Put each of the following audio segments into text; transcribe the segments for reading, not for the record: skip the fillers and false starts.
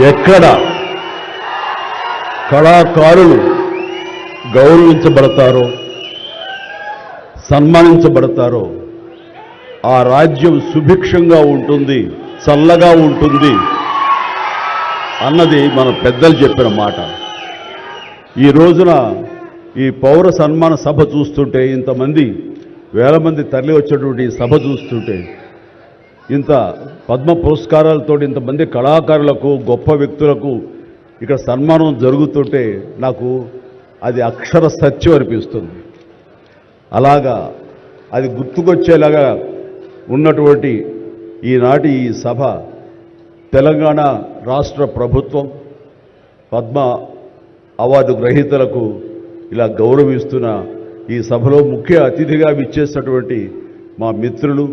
ఎక్కడ కళాకారులు గౌరవించబడతారో సన్మానించబడతారో ఆ రాజ్యం సుభిక్షంగా ఉంటుంది, చల్లగా ఉంటుంది అన్నది మన పెద్దలు చెప్పిన మాట. ఈ రోజున ఈ పౌర సన్మాన సభ చూస్తుంటే, ఇంతమంది వేల మంది తరలి వచ్చేటువంటి సభ చూస్తుంటే, ఇంత పద్మ పురస్కారాలతో ఇంతమంది కళాకారులకు గొప్ప వ్యక్తులకు ఇక్కడ సన్మానం జరుగుతుంటే నాకు అది అక్షర సత్యం అనిపిస్తుంది. అలాగా అది గుర్తుకొచ్చేలాగా ఉన్నటువంటి ఈనాటి ఈ సభ తెలంగాణ రాష్ట్ర ప్రభుత్వం పద్మ అవార్డు గ్రహీతలకు ఇలా గౌరవిస్తున్న ఈ సభలో ముఖ్య అతిథిగా విచ్చేసినటువంటి మా మిత్రులు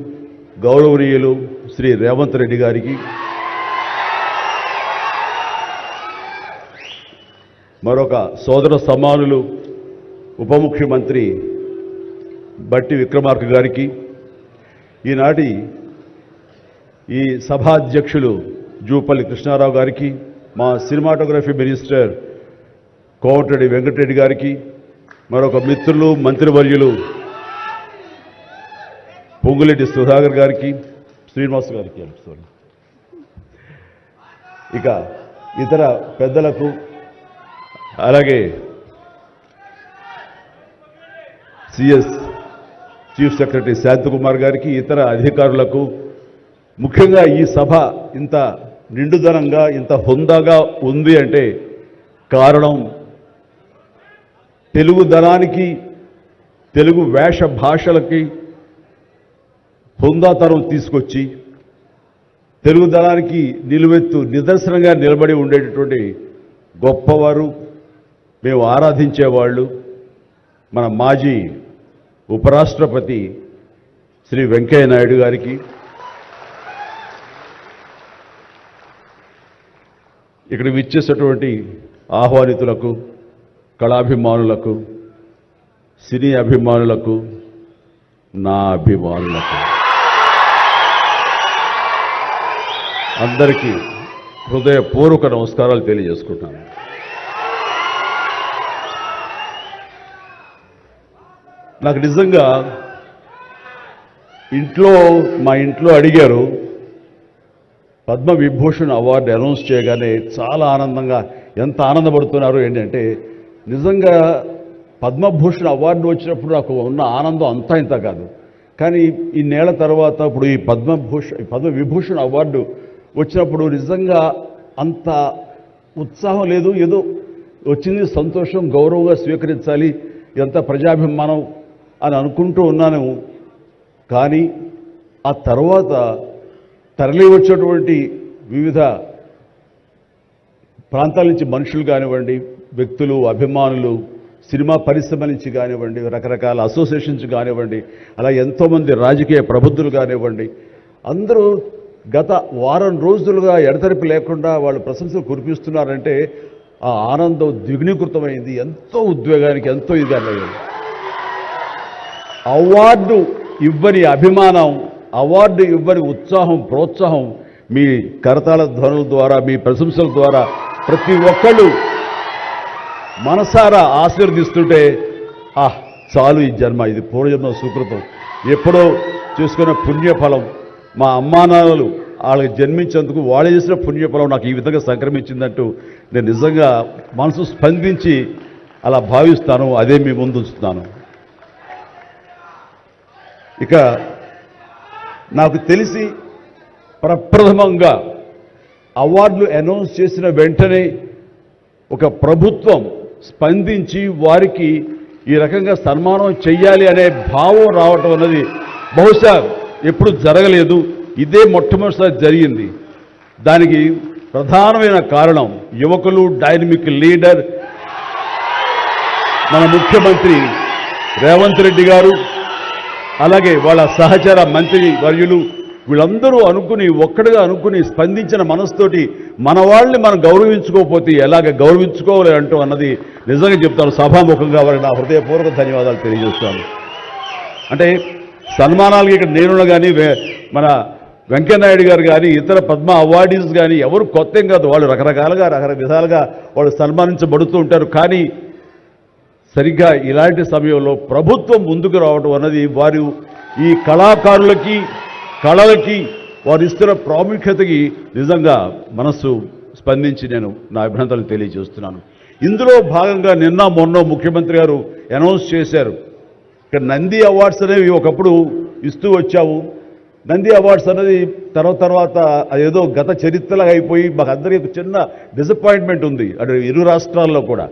గౌరవనీయులు శ్రీ రేవంత్ రెడ్డి గారికి, మరొక సోదర సమానులు ఉప ముఖ్యమంత్రి బట్టి విక్రమార్క గారికి, ఈనాటి ఈ సభాధ్యక్షులు జూపల్లి కృష్ణారావు గారికి, మా సినిమాటోగ్రఫీ మినిస్టర్ కోమటిరెడ్డి వెంకటరెడ్డి గారికి, మరొక మిత్రులు మంత్రివర్యులు పొంగులేటి సుధాకర్ గారికి, శ్రీనివాస్ గారికి, ఇక ఇతర పెద్దలకు, అలాగే సిఎస్ చీఫ్ సెక్రటరీ శాంతకుమార్ గారికి, ఇతర అధికారులకు, ముఖ్యంగా ఈ సభ ఇంత నిండుదనంగా ఇంత హుందాగా ఉంది అంటే కారణం తెలుగుదనానికి, తెలుగు వేష భాషలకి హుందాతనం తీసుకొచ్చి తెలుగుదనానికి నిలువెత్తు నిదర్శనంగా నిలబడి ఉండేటటువంటి గొప్పవారు, మేము ఆరాధించేవాళ్ళు మన మాజీ ఉపరాష్ట్రపతి శ్రీ వెంకయ్య నాయుడు గారికి, ఇక్కడ విచ్చేసినటువంటి ఆహ్వానితులకు, కళాభిమానులకు, సినీ అభిమానులకు, నా అభిమానులకు అందరికీ హృదయపూర్వక నమస్కారాలు తెలియజేసుకుంటాను. నాకు నిజంగా మా ఇంట్లో అడిగారు, పద్మ విభూషణ్ అవార్డు అనౌన్స్ చేయగానే చాలా ఆనందంగా, ఎంత ఆనందపడుతున్నారు ఏంటంటే, నిజంగా పద్మభూషణ్ అవార్డు వచ్చినప్పుడు నాకు ఉన్న ఆనందం అంతా ఇంత కాదు. కానీ ఇన్నేళ్ల తర్వాత ఇప్పుడు ఈ పద్మ విభూషణ్ అవార్డు వచ్చినప్పుడు నిజంగా అంత ఉత్సాహం లేదు. ఏదో వచ్చింది, సంతోషం, గౌరవంగా స్వీకరించాలి, ఎంత ప్రజాభిమానం అని అనుకుంటూ ఉన్నాను. కానీ ఆ తర్వాత తరలి వచ్చేటువంటి వివిధ ప్రాంతాల నుంచి మనుషులు కానివ్వండి, వ్యక్తులు, అభిమానులు, సినిమా పరిశ్రమ నుంచి కానివ్వండి, రకరకాల అసోసియేషన్స్ కానివ్వండి, అలా ఎంతోమంది రాజకీయ ప్రబుద్ధులు కానివ్వండి, అందరూ గత వారం రోజులుగా ఎడతెరిపి లేకుండా వాళ్ళు ప్రశంసలు కురిపిస్తున్నారంటే ఆ ఆనందం ద్విగుణీకృతమైంది. ఎంతో ఉద్వేగానికి, ఎంతో ఇది అన్నది. అవార్డు ఇవ్వని అభిమానం, అవార్డు ఇవ్వని ఉత్సాహం, ప్రోత్సాహం మీ కరతాళ ధ్వనుల ద్వారా, మీ ప్రశంసల ద్వారా ప్రతి ఒక్కళ్ళు మనసారా ఆశీర్వదిస్తుంటే, చాలు ఈ జన్మ, ఇది పూర్వజన్మ సుకృతం, ఎప్పుడో చేసుకున్న పుణ్యఫలం, మా అమ్మానాన్నలు వాళ్ళకి జన్మించేందుకు వాళ్ళు చేసిన పుణ్యఫలం నాకు ఈ విధంగా సంక్రమించిందంటూ నేను నిజంగా మనసు స్పందించి అలా భావిస్తాను. అదే మీ ముందు ఉంచుతున్నాను. ఇక నాకు తెలిసి ప్రప్రథమంగా అవార్డులు అనౌన్స్ చేసిన వెంటనే ఒక ప్రభుత్వం స్పందించి వారికి ఈ రకంగా సన్మానం చెయ్యాలి అనే భావం రావటం అన్నది బహుశా ఎప్పుడు జరగలేదు. ఇదే మొట్టమొదటిసారి జరిగింది. దానికి ప్రధానమైన కారణం యువకులు, డైనమిక్ లీడర్ మన ముఖ్యమంత్రి రేవంత్ రెడ్డి గారు, అలాగే వాళ్ళ సహచర మంత్రి వర్యులు, వీళ్ళందరూ అనుకుని, ఒక్కడిగా అనుకుని స్పందించిన మనసుతోటి మన వాళ్ళని మనం గౌరవించుకోకపోతే ఎలాగ గౌరవించుకోవాలి అంటూ అన్నది నిజంగా చెప్తాను. సభాముఖంగా వారికి నా హృదయపూర్వక ధన్యవాదాలు తెలియజేస్తాను. అంటే సన్మానాలకి ఇక్కడ నేనున్నా కానీ మన వెంకయ్యనాయుడు గారు కానీ ఇతర పద్మ అవార్డీస్ కానీ ఎవరు కొత్త ఏం కాదు, వాళ్ళు రకరకాలుగా విధాలుగా వాళ్ళు సన్మానించబడుతూ ఉంటారు. కానీ సరిగ్గా ఇలాంటి సమయంలో ప్రభుత్వం ముందుకు రావడం అన్నది వారు ఈ కళాకారులకి కళలకి వారు ఇస్తున్న ప్రాముఖ్యతకి నిజంగా మనస్సు స్పందించి నేను నా అభినందనలు తెలియజేస్తున్నాను. ఇందులో భాగంగా నిన్న మొన్న ముఖ్యమంత్రి గారు అనౌన్స్ చేశారు, ఇక్కడ నంది అవార్డ్స్ అనేవి ఒకప్పుడు ఇస్తూ వచ్చాము. నంది అవార్డ్స్ అనేది తర్వాత అదేదో గత చరిత్రలాగా అయిపోయి మాకు అందరికీ చిన్న డిసప్పాయింట్మెంట్ ఉంది అంటే ఇరు రాష్ట్రాల్లో కూడా.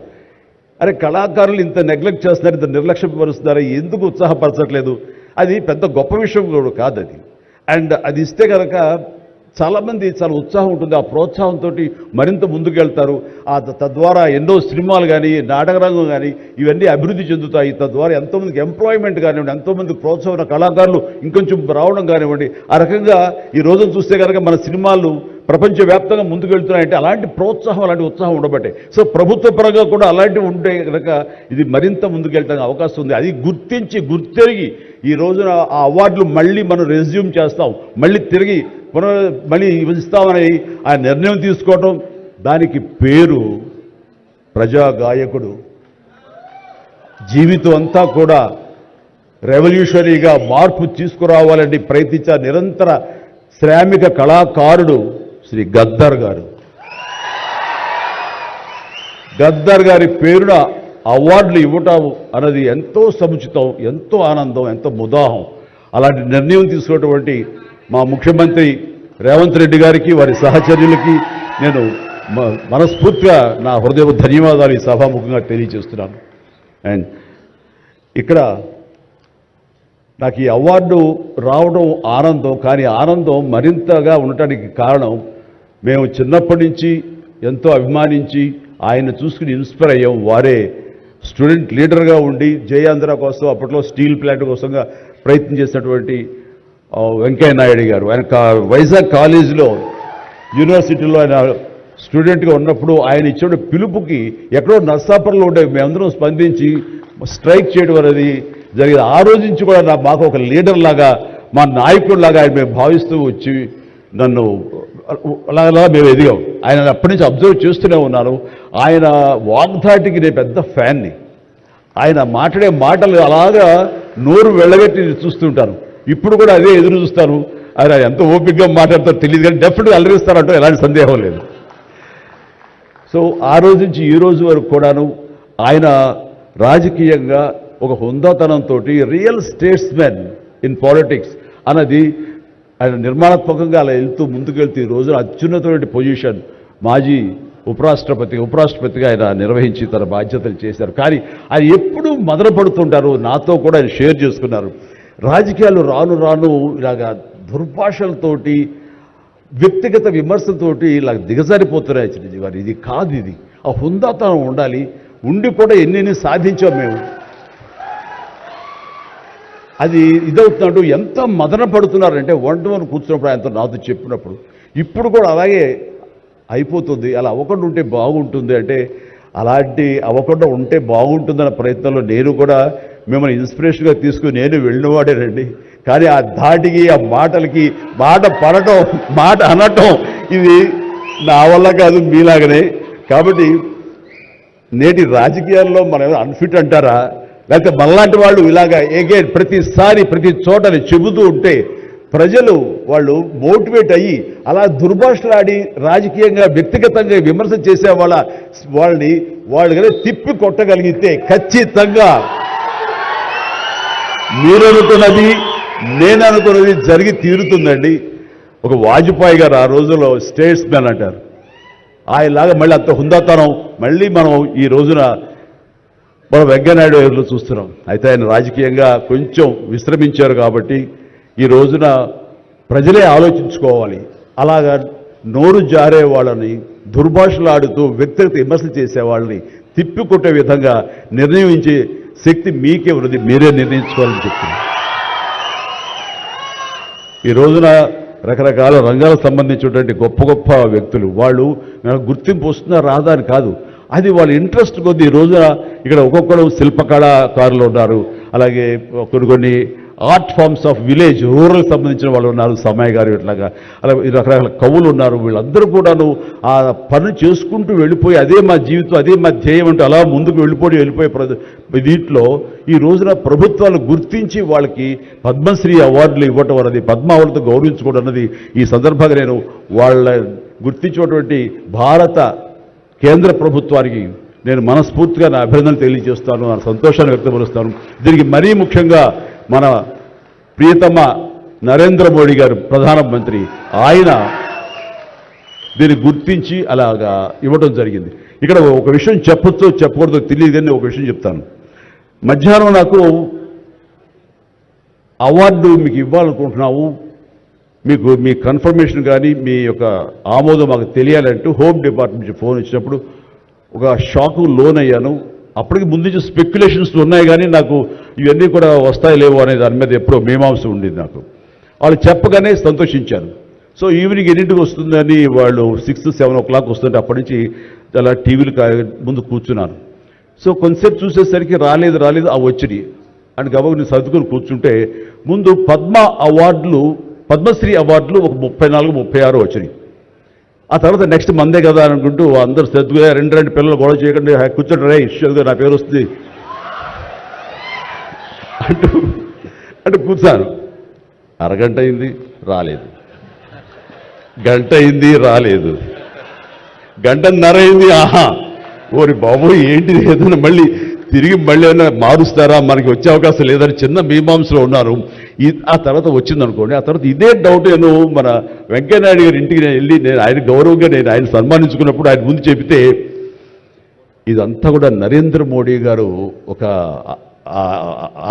అరే కళాకారులు ఇంత నెగ్లెక్ట్ చేస్తున్నారు, ఇంత నిర్లక్ష్యపరుస్తున్నారు, ఎందుకు ఉత్సాహపరచట్లేదు? అది పెద్ద గొప్ప విషయం కూడా కాదు అది. అండ్ అది ఇస్తే కనుక చాలామంది చాలా ఉత్సాహం ఉంటుంది, ఆ ప్రోత్సాహంతో మరింత ముందుకెళ్తారు. తద్వారా ఎన్నో సినిమాలు కానీ నాటకరంగం కానీ ఇవన్నీ అభివృద్ధి చెందుతాయి. తద్వారా ఎంతోమందికి ఎంప్లాయ్మెంట్ కానివ్వండి, ఎంతోమంది ప్రోత్సాహం కళాకారులు ఇంకొంచెం రావడం కానివ్వండి. ఆ రకంగా ఈ రోజును చూస్తే కనుక మన సినిమాలు ప్రపంచవ్యాప్తంగా ముందుకు వెళ్తున్నాయంటే అలాంటి ప్రోత్సాహం అలాంటి ఉత్సాహం ఉండబట్టే. సో ప్రభుత్వ పరంగా కూడా అలాంటివి ఉంటే కనుక ఇది మరింత ముందుకెళ్ళడానికి అవకాశం ఉంది. అది గుర్తెరిగి ఈ రోజున ఆ అవార్డులు మళ్ళీ మనం రెజ్యూమ్ చేస్తాం, మళ్ళీ తిరిగి మళ్ళీ ఇస్తామని ఆ నిర్ణయం తీసుకోవటం, దానికి పేరు ప్రజాగాయకుడు. జీవితం అంతా కూడా రెవల్యూషనరీగా మార్పు తీసుకురావాలని ప్రయత్నించే నిరంతర శ్రామిక కళాకారుడు శ్రీ గద్దర్ గారు. గద్దర్ గారి పేరున అవార్డులు ఇవ్వటం అన్నది ఎంతో సముచితం, ఎంతో ఆనందం, ఎంతో ముదాహం. అలాంటి నిర్ణయం తీసుకున్నటువంటి మా ముఖ్యమంత్రి రేవంత్ రెడ్డి గారికి, వారి సహచర్యులకి నేను మనస్ఫూర్తిగా నా హృదయ ధన్యవాదాలు ఈ సభాముఖంగా తెలియజేస్తున్నాను. అండ్ ఇక్కడ నాకు ఈ అవార్డు రావడం ఆనందం, కానీ ఆనందం మరింతగా ఉండటానికి కారణం మేము చిన్నప్పటి నుంచి ఎంతో అభిమానించి ఆయన చూసుకుని ఇన్స్పైర్ అయ్యాం. వారే స్టూడెంట్ లీడర్గా ఉండి జయాంధ్ర కోసం అప్పట్లో స్టీల్ ప్లాంట్ కోసంగా ప్రయత్నం చేసినటువంటి వెంకయ్య నాయుడు గారు. ఆయన వైజాగ్ కాలేజీలో యూనివర్సిటీలో ఆయన స్టూడెంట్గా ఉన్నప్పుడు ఆయన ఇచ్చిన పిలుపుకి ఎక్కడో నర్సాపురంలో ఉండే మేమందరం స్పందించి స్ట్రైక్ చేయడం అనేది జరిగింది. ఆ రోజు నుంచి కూడా మాకు ఒక లీడర్ లాగా, మా నాయకుడిలాగా ఆయన మేము భావిస్తూ వచ్చి నన్ను అలా మేము ఎదిగాం. ఆయన అప్పటి నుంచి అబ్జర్వ్ చేస్తూనే ఉన్నాను. ఆయన వాగ్ధాటికి నేను పెద్ద ఫ్యాన్ని. ఆయన మాట్లాడే మాటలు అలాగా నోరు వెళ్ళగట్టి చూస్తుంటాను. ఇప్పుడు కూడా అదే ఎదురు చూస్తాను. ఆయన ఎంత ఓపికగా మాట్లాడతారో తెలియదు, కానీ డెఫినెట్గా అలరిస్తారంటూ ఎలాంటి సందేహం లేదు. సో ఆ రోజు నుంచి ఈ రోజు వరకు కూడాను ఆయన రాజకీయంగా ఒక హుందాతనంతో రియల్ స్టేట్స్మెన్ ఇన్ పాలిటిక్స్ అన్నది ఆయన నిర్మాణాత్మకంగా అలా వెళ్తూ ముందుకెళ్తూ ఈ రోజున అత్యున్నతమైన పొజిషన్ మాజీ ఉపరాష్ట్రపతిగా ఆయన నిర్వహించి తన బాధ్యతలు చేశారు. కానీ ఆయన ఎప్పుడూ మదనపడుతుంటారు. నాతో కూడా ఆయన షేర్ చేసుకున్నారు. రాజకీయాలు రాను ఇలాగా దుర్భాషలతోటి వ్యక్తిగత విమర్శలతోటి ఇలా దిగజారిపోతున్నాయి చిరంజీవి గారు. ఇది కాదు, ఇది ఆ హుందాతనం ఉండాలి. ఉండి కూడా ఎన్ని సాధించాం మేము. అది ఇదవుతున్నట్టు ఎంత మదన పడుతున్నారంటే వన్ కూర్చున్నప్పుడు ఆయనతో నాతో చెప్పినప్పుడు ఇప్పుడు కూడా అలాగే అయిపోతుంది. అలా అవ్వకుండా ఉంటే బాగుంటుంది అంటే అలాంటి అవ్వకుండా ఉంటే బాగుంటుందన్న ప్రయత్నంలో నేను కూడా మిమ్మల్ని ఇన్స్పిరేషన్గా తీసుకుని నేను వెళ్ళినవాడేనండి. కానీ ఆ ధాటికి ఆ మాటలకి మాట పడటం మాట అనటం ఇది నా వల్ల కాదు, మీలాగనే. కాబట్టి నేటి రాజకీయాల్లో మనం అన్ఫిట్ అంటారా, లేకపోతే మనలాంటి వాళ్ళు ఇలాగా ఎగైన్ ప్రతిసారి ప్రతి చోటని చెబుతూ ఉంటే ప్రజలు వాళ్ళు మోటివేట్ అయ్యి అలా దుర్భాషలాడి రాజకీయంగా వ్యక్తిగతంగా విమర్శ చేసే వాళ్ళని కానీ తిప్పి కొట్టగలిగితే ఖచ్చితంగా మీరు అనుకున్నది నేను అనుకున్నది జరిగి తీరుతుందండి. ఒక వాజ్పేయి గారు ఆ రోజుల్లో స్టేట్స్ మ్యాన్ అంటారు. ఆయనలాగా మళ్ళీ అంత హుందాతనం మళ్ళీ మనం ఈ రోజున మనం వెంకయ్యనాయుడు గారిలో చూస్తున్నాం. అయితే ఆయన రాజకీయంగా కొంచెం విశ్రమించారు కాబట్టి ఈ రోజున ప్రజలే ఆలోచించుకోవాలి. అలాగా నోరు జారే వాళ్ళని దుర్భాషలాడుతూ వ్యక్తిగత విమర్శలు చేసేవాళ్ళని తిప్పికొట్టే విధంగా నిర్ణయించే శక్తి మీకే ఉన్నది, మీరే నిర్ణయించుకోవాలని చెప్తున్నారు. ఈ రోజున రకరకాల రంగాలకు సంబంధించినటువంటి గొప్ప వ్యక్తులు వాళ్ళు గుర్తింపు వస్తున్నా రాదా అని కాదు, అది వాళ్ళ ఇంట్రెస్ట్ కొద్ది. ఈ రోజున ఇక్కడ ఒక్కొక్కరు శిల్పకళాకారులు ఉన్నారు, అలాగే కొన్ని art forms of village rural సంబంధించిన వాళ్ళు ఉన్నారు, సమయ్య గారు ఇట్లాగా అలా రకరకాల కవులు ఉన్నారు. వీళ్ళందరూ కూడాను ఆ పని చేసుకుంటూ వెళ్ళిపోయి అదే మా జీవితం, అదే మా ధ్యేయం అంటూ అలా ముందుకు వెళ్ళిపోయే దీంట్లో ఈ రోజున ప్రభుత్వాలు గుర్తించి వాళ్ళకి పద్మశ్రీ అవార్డులు ఇవ్వటం అన్నది, పద్మ అవార్డుతో గౌరవించుకోవడం అన్నది ఈ సందర్భంగా నేను వాళ్ళ గుర్తించినటువంటి భారత కేంద్ర ప్రభుత్వానికి నేను మనస్ఫూర్తిగా నా అభినందనలు తెలియజేస్తాను, నా సంతోషాన్ని వ్యక్తపరుస్తాను. దీనికి మరీ ముఖ్యంగా మన ప్రియతమ నరేంద్ర మోడీ గారు ప్రధానమంత్రి, ఆయన దీన్ని గుర్తించి అలాగా ఇవ్వడం జరిగింది. ఇక్కడ ఒక విషయం చెప్పొచ్చో చెప్పకూడదో తెలియదు కానీ ఒక విషయం చెప్తాను. మధ్యాహ్నం నాకు అవార్డు మీకు ఇవ్వాలనుకుంటున్నాము, మీకు మీ కన్ఫర్మేషన్ కానీ మీ యొక్క ఆమోదం మాకు తెలియాలంటూ హోమ్ డిపార్ట్మెంట్ నుంచి ఫోన్ ఇచ్చినప్పుడు ఒక షాకు లోనయ్యాను. అప్పటికి ముందు నుంచి స్పెక్యులేషన్స్ ఉన్నాయి కానీ నాకు ఇవన్నీ కూడా వస్తాయి లేవో అనే దాని మీద ఎప్పుడో మీమాంస ఉండేది నాకు. వాళ్ళు చెప్పగానే సంతోషించాను. సో ఈవినింగ్ ఎన్నింటికి వస్తుందని వాళ్ళు 6-7 o'clock వస్తుంటే అప్పటి నుంచి అలా టీవీలు ముందు కూర్చున్నాను. సో కొంతసేపు చూసేసరికి రాలేదు ఆ వచ్చినాయి అని గబగ నేను సర్దుకుని కూర్చుంటే ముందు పద్మశ్రీ అవార్డులు ఒక 34-36 వచ్చినాయి. ఆ తర్వాత నెక్స్ట్ మందే కదా అనుకుంటూ అందరూ శ్రద్ధగా రెండు పిల్లలు గొడవ చేయకుండా కూర్చోండి రే ఇష్యూగా నా పేరు వస్తుంది అంటూ కూర్చాను. అరగంట అయింది రాలేదు, గంట అయింది రాలేదు, గంటన్నర అయింది. ఆహా ఓరి బాబు ఏంటి ఏదైనా మళ్ళీ ఏమైనా మారుస్తారా, మనకి వచ్చే అవకాశం లేదని చిన్న మీమాంసలో ఉన్నారు. ఆ తర్వాత వచ్చిందనుకోండి. ఆ తర్వాత ఇదే డౌట్ నేను మన వెంకయ్యనాయుడు గారి ఇంటికి వెళ్ళి నేను ఆయన గౌరవంగా ఆయన సన్మానించుకున్నప్పుడు ఆయన ముందు చెబితే ఇదంతా కూడా నరేంద్ర మోడీ గారు ఒక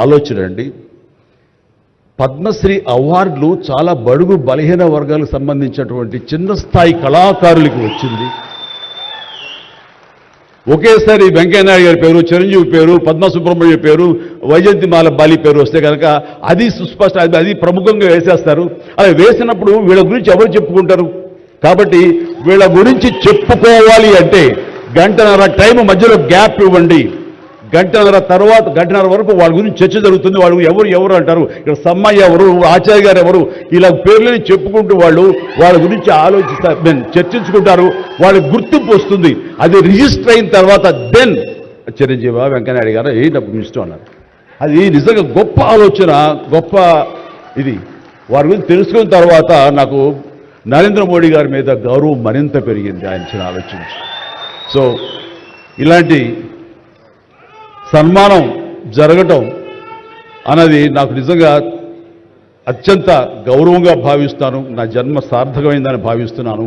ఆలోచన అండి. పద్మశ్రీ అవార్డులు చాలా బడుగు బలహీన వర్గాలకు సంబంధించినటువంటి చిన్న స్థాయి కళాకారులకు వచ్చింది. ఒకేసారి వెంకయ్యనాయుడు గారి పేరు, చిరంజీవి పేరు, పద్మ సుబ్రహ్మణ్య పేరు, వైజయంతిమాల బాలి పేరు వస్తే కనుక అది సుస్పష్ట, అది ప్రముఖంగా వేసేస్తారు. అలా వేసినప్పుడు వీళ్ళ గురించి ఎవరు చెప్పుకుంటారు? కాబట్టి వీళ్ళ గురించి చెప్పుకోవాలి అంటే గంటన్నర టైం మధ్యలో గ్యాప్ ఇవ్వండి. గంటన్నర వరకు వాళ్ళ గురించి చర్చ జరుగుతుంది. వాళ్ళు ఎవరు అంటారు, ఇక్కడ సమ్మయ్య ఎవరు, ఆచార్య గారు ఎవరు, ఇలా పేర్లని చెప్పుకుంటూ వాళ్ళ గురించి చర్చించుకుంటారు. వాళ్ళకి గుర్తింపు వస్తుంది. అది రిజిస్టర్ అయిన తర్వాత దెన్ చిరంజీవి వెంకయ్యనాయుడు గారు డబ్బు ఇష్టం అన్నారు. అది నిజంగా గొప్ప ఆలోచన, గొప్ప ఇది. వారి గురించి తెలుసుకున్న తర్వాత నాకు నరేంద్ర మోడీ గారి మీద గౌరవం మరింత పెరిగింది ఆయన ఆలోచించి. సో ఇలాంటి సన్మానం జరగటం అన్నది నాకు నిజంగా అత్యంత గౌరవంగా భావిస్తాను. నా జన్మ సార్థకమైందని భావిస్తున్నాను.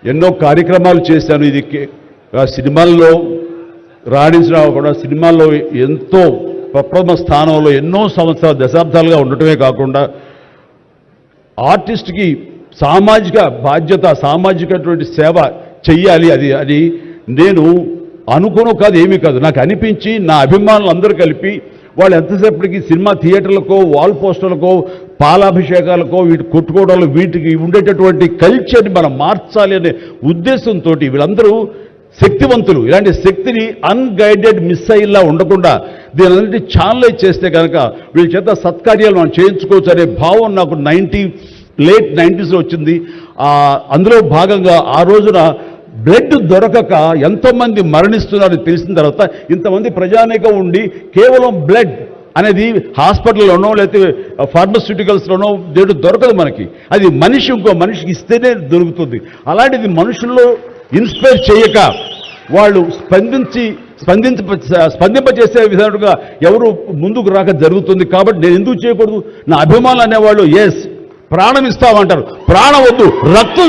ఎన్నో కార్యక్రమాలు చేశాను. ఇది సినిమాల్లో రాణించినా కూడా సినిమాల్లో ఎంతో ప్రప్రథమ స్థానంలో ఎన్నో సంవత్సరాలు దశాబ్దాలుగా ఉండటమే కాకుండా ఆర్టిస్ట్కి సామాజిక బాధ్యత, సామాజికటువంటి సేవ చెయ్యాలి. అది నేను అనుకోను కాదు, ఏమీ కాదు, నాకు అనిపించి నా అభిమానులు అందరూ కలిపి వాళ్ళు ఎంతసేపటికి సినిమా థియేటర్లకో వాల్ పోస్టర్లకో పాలాభిషేకాలకో వీటి కొట్టుకోవడాలు వీటికి ఉండేటటువంటి కల్చర్ని మనం మార్చాలి అనే ఉద్దేశంతో వీళ్ళందరూ శక్తివంతులు. ఇలాంటి శక్తిని అన్గైడెడ్ మిస్సైల్లా ఉండకుండా దీని ఛానలైజ్ చేస్తే కనుక వీళ్ళ చేత సత్కార్యాలు మనం చేయించుకోవచ్చు అనే భావం నాకు లేట్ 90s వచ్చింది. అందులో భాగంగా ఆ రోజున బ్లడ్ దొరకక ఎంతోమంది మరణిస్తున్నారని తెలిసిన తర్వాత ఇంతమంది ప్రజానీకం ఉండి కేవలం బ్లడ్ అనేది హాస్పిటల్లోనో లేకపోతే ఫార్మస్యూటికల్స్లోనో దొరకదు మనకి. అది ఇంకో మనిషికి ఇస్తేనే దొరుకుతుంది. అలాంటిది మనుషుల్లో ఇన్స్పైర్ చేయక వాళ్ళు స్పందింపచేసే విధంగా ఎవరు ముందుకు రాక జరుగుతుంది. కాబట్టి నేను ఎందుకు చేయకూడదు? నా అభిమానులు అనేవాళ్ళు ఎస్ ప్రాణం ఇస్తామంటారు. ప్రాణం వద్దు, రక్తం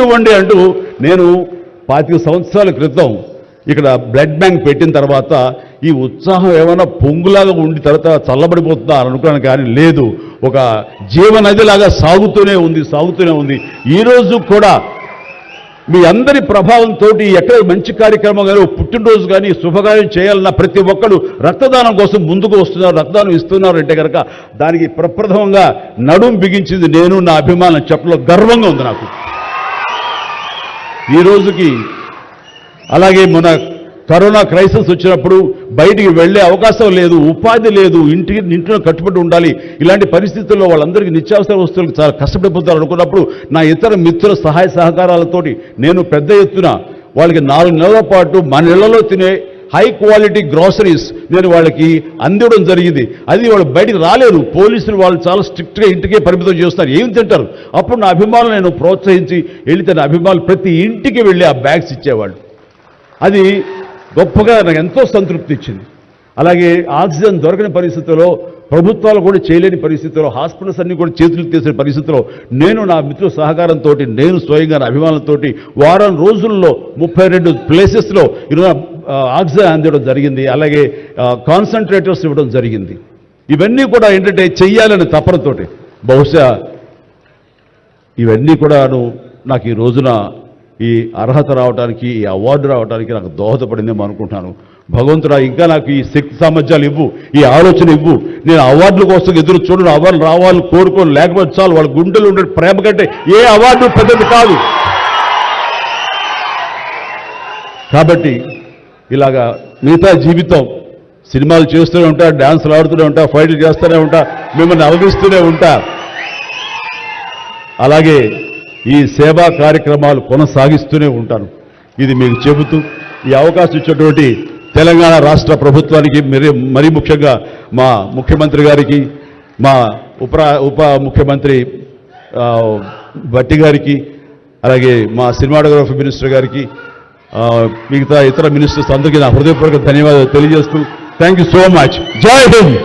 ఇవ్వండి అంటూ నేను 25 సంవత్సరాల క్రితం ఇక్కడ బ్లడ్ బ్యాంక్ పెట్టిన తర్వాత ఈ ఉత్సాహం ఏమైనా పొంగులాగా ఉండి తర్వాత చల్లబడిపోతుందా అని అనుకున్నాను. కానీ లేదు, ఒక జీవనదిలాగా సాగుతూనే ఉంది. ఈరోజు కూడా మీ అందరి ప్రభావంతో ఎక్కడ మంచి కార్యక్రమం కానీ పుట్టినరోజు కానీ శుభకార్యం చేయాలన్న ప్రతి ఒక్కరు రక్తదానం కోసం ముందుకు వస్తున్నారు, రక్తదానం ఇస్తున్నారు అంటే కనుక దానికి ప్రప్రథమంగా నడుం బిగించింది నేను, నా అభిమానం చెప్పలో గర్వంగా ఉంది నాకు ఈ రోజుకి. అలాగే మన కరోనా క్రైసిస్ వచ్చినప్పుడు బయటికి వెళ్ళే అవకాశం లేదు, ఉపాధి లేదు, ఇంట్లో కట్టుబడి ఉండాలి. ఇలాంటి పరిస్థితుల్లో వాళ్ళందరికీ నిత్యావసర వస్తువులకు చాలా కష్టపడిపోతారు అనుకున్నప్పుడు నా ఇతర మిత్రుల సహాయ సహకారాలతోటి నేను పెద్ద ఎత్తున వాళ్ళకి 4 నెలల పాటు మన ఇళ్లలో తినే హై క్వాలిటీ గ్రాసరీస్ నేను వాళ్ళకి అందివ్వడం జరిగింది. అది వాళ్ళు బయటికి రాలేరు, పోలీసులు వాళ్ళు చాలా స్ట్రిక్ట్గా ఇంటికే పరిమితం చేస్తారు, ఏం తింటారు. అప్పుడు నా అభిమానులు నేను ప్రోత్సహించి వెళితే నా అభిమానులు ప్రతి ఇంటికి వెళ్ళి ఆ బ్యాగ్స్ ఇచ్చేవాళ్ళు. అది గొప్పగా నాకు ఎంతో సంతృప్తి ఇచ్చింది. అలాగే ఆక్సిజన్ దొరకని పరిస్థితుల్లో, ప్రభుత్వాలు కూడా చేయలేని పరిస్థితుల్లో, హాస్పిటల్స్ అన్ని కూడా చేతులు తీసిన పరిస్థితుల్లో నేను నా మిత్రుల సహకారంతో, నేను స్వయంగా నా అభిమానులతో వారం రోజుల్లో 32 ప్లేసెస్లో ఈరోజు ఆక్సిజన్ అందివ్వడం జరిగింది. అలాగే కాన్సన్ట్రేటర్స్ ఇవ్వడం జరిగింది. ఇవన్నీ కూడా ఏంటంటే చెయ్యాలని తపనతోటి, బహుశా ఇవన్నీ కూడాను నాకు ఈ రోజున ఈ అర్హత రావడానికి, ఈ అవార్డు రావడానికి నాకు దోహదపడిందేమో అనుకుంటున్నాను. భగవంతుడా ఇంకా నాకు ఈ శక్తి సామర్థ్యాలు ఇవ్వు, ఈ ఆలోచన ఇవ్వు. నేను అవార్డుల కోసం ఎదురు చూడను, అవార్డులు రావాలని కోరుకోను, లేకపోతే చాలు. వాళ్ళ గుండెలు ఉండే ప్రేమ కంటే ఏ అవార్డు పెద్దది కాదు. కాబట్టి ఇలాగా మిగతా జీవితం సినిమాలు చేస్తూనే ఉంటా, డ్యాన్సులు ఆడుతూనే ఉంటా, ఫైట్లు చేస్తూనే ఉంటా, మిమ్మల్ని అలగిస్తూనే ఉంటా. అలాగే ఈ సేవా కార్యక్రమాలు కొనసాగిస్తూనే ఉంటాను. ఇది మీకు చెబుతూ ఈ అవకాశం ఇచ్చినటువంటి తెలంగాణ రాష్ట్ర ప్రభుత్వానికి, మరీ ముఖ్యంగా మా ముఖ్యమంత్రి గారికి, మా ఉప ముఖ్యమంత్రి భట్టి గారికి, అలాగే మా సినిమాటోగ్రఫీ మినిస్టర్ గారికి, మిగతా ఇతర మినిస్టర్స్ అందరికీ నా హృదయపూర్వక ధన్యవాదాలు తెలియజేస్తూ థ్యాంక్ యూ సో మచ్. జై హింద్.